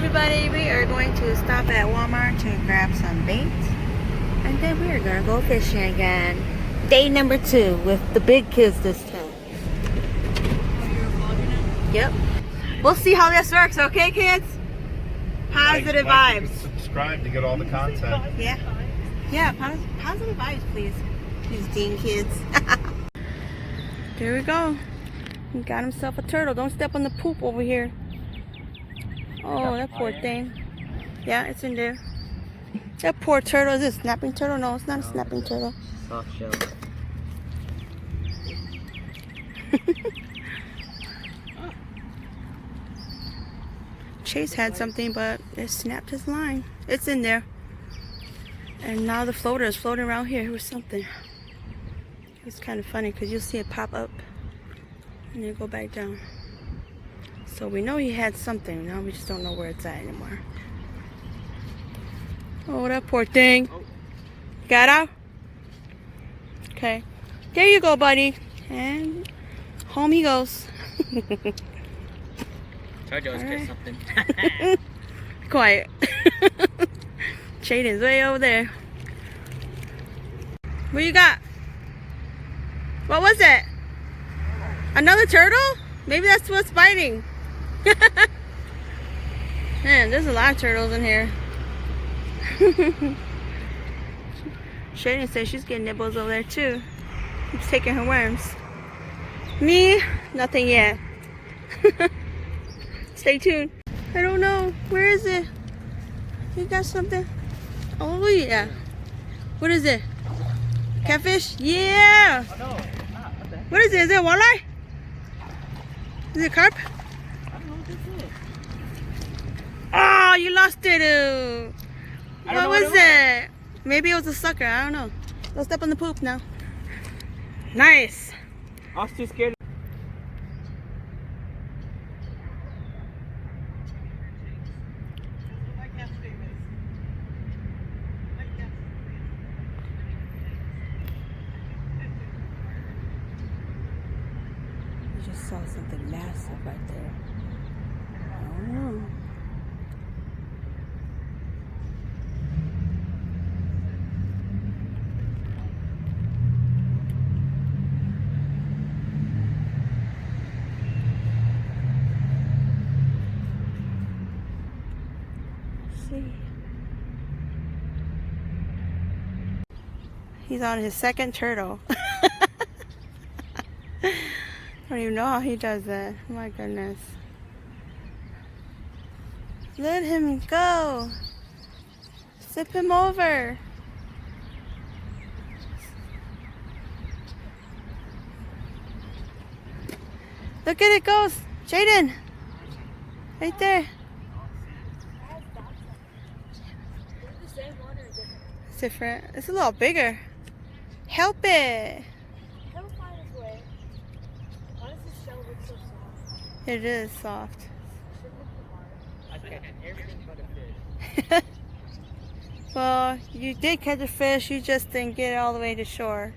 everybody, we are going to stop at Walmart to grab some bait, and then we are going to go fishing again. Day number 2 with the big kids this time. Yep. We'll see how this works, okay, kids? Positive vibes. Subscribe to get all the content. Yeah. Yeah, positive vibes, please. These Dean kids. There we go. He got himself a turtle. Don't step on the poop over here. Oh, that poor thing. Yeah, it's in there. That poor turtle. Is it a snapping turtle? No, it's not a snapping turtle. Soft shell. Chase had something, but it snapped his line. It's in there. And now the floater is floating around here with something. It's kind of funny because you'll see it pop up and then go back down. So we know he had something. Now we just don't know where it's at anymore. Oh, that poor thing. Got out? Okay. There you go, buddy. And home he goes. Told you I was getting something. Quiet. Jaden's way over there. What you got? What was it? Another turtle? Maybe that's what's biting. Man, there's a lot of turtles in here. Jaden says she's getting nibbles over there too. Keeps taking her worms. Me? Nothing yet. Stay tuned. I don't know. Where is it? You got something? Oh yeah. What is it? Catfish? Yeah. Oh, no, it's not. What the heck? What is it? Is it a walleye? Is it carp? I don't know what this is. Oh, you lost it. What was it? Maybe it was a sucker. I don't know. Don't step on the poop now. Nice. I was too scared. I just saw something massive right there. I don't know. See. He's on his second turtle. I don't even know how he does that. My goodness. Let him go. Sip him over. Look at it goes. Jaden. Right there. It's different. It's a little bigger. Help it. It is soft. I catch everything but a fish. Well, you did catch a fish, you just didn't get it all the way to shore.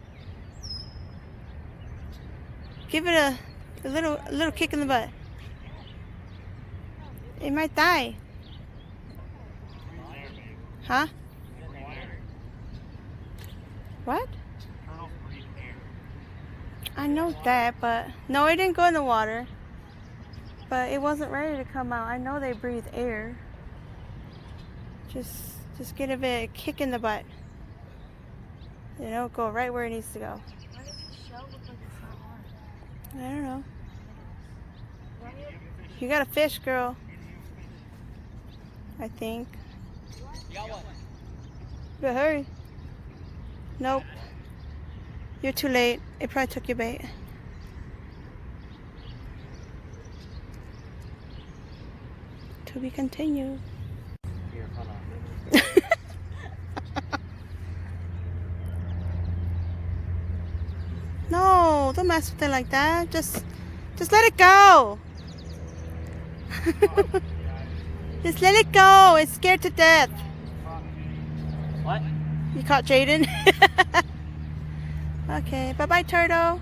Give it a little kick in the butt. It might die. Huh? What? I know that, but no, it didn't go in the water. But it wasn't ready to come out. I know they breathe air. Just give it a kick in the butt. And it'll go right where it needs to go. Why does the shell look like it's not hard? I don't know. You got a fish, girl. I think. You got one. But hurry. Nope. You're too late. It probably took your bait. To be continued. Here, hold on. No, don't mess with it like that. Just let it go. Just let it go. It's scared to death. What? You caught Jaden? Okay, bye-bye, turtle.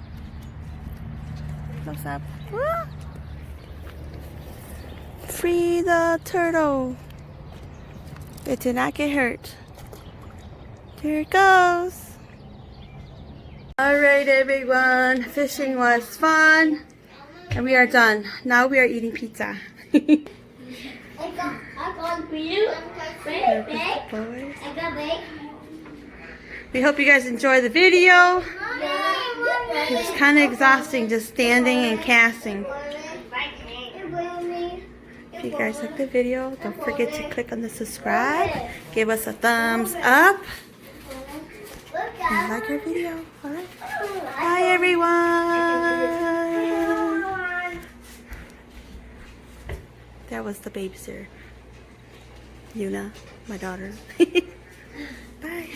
Close up. Woo! Free the turtle. It did not get hurt. Here it goes. Alright everyone, fishing was fun. And we are done. Now we are eating pizza. I got blue, red, bag. Boys. I got bag. We hope you guys enjoy the video. It's kind of exhausting just standing and casting. If you guys like the video, don't forget to click on the subscribe. Give us a thumbs up. And like our video. Alright. Bye everyone. That was the babysitter. Yuna, my daughter. Bye.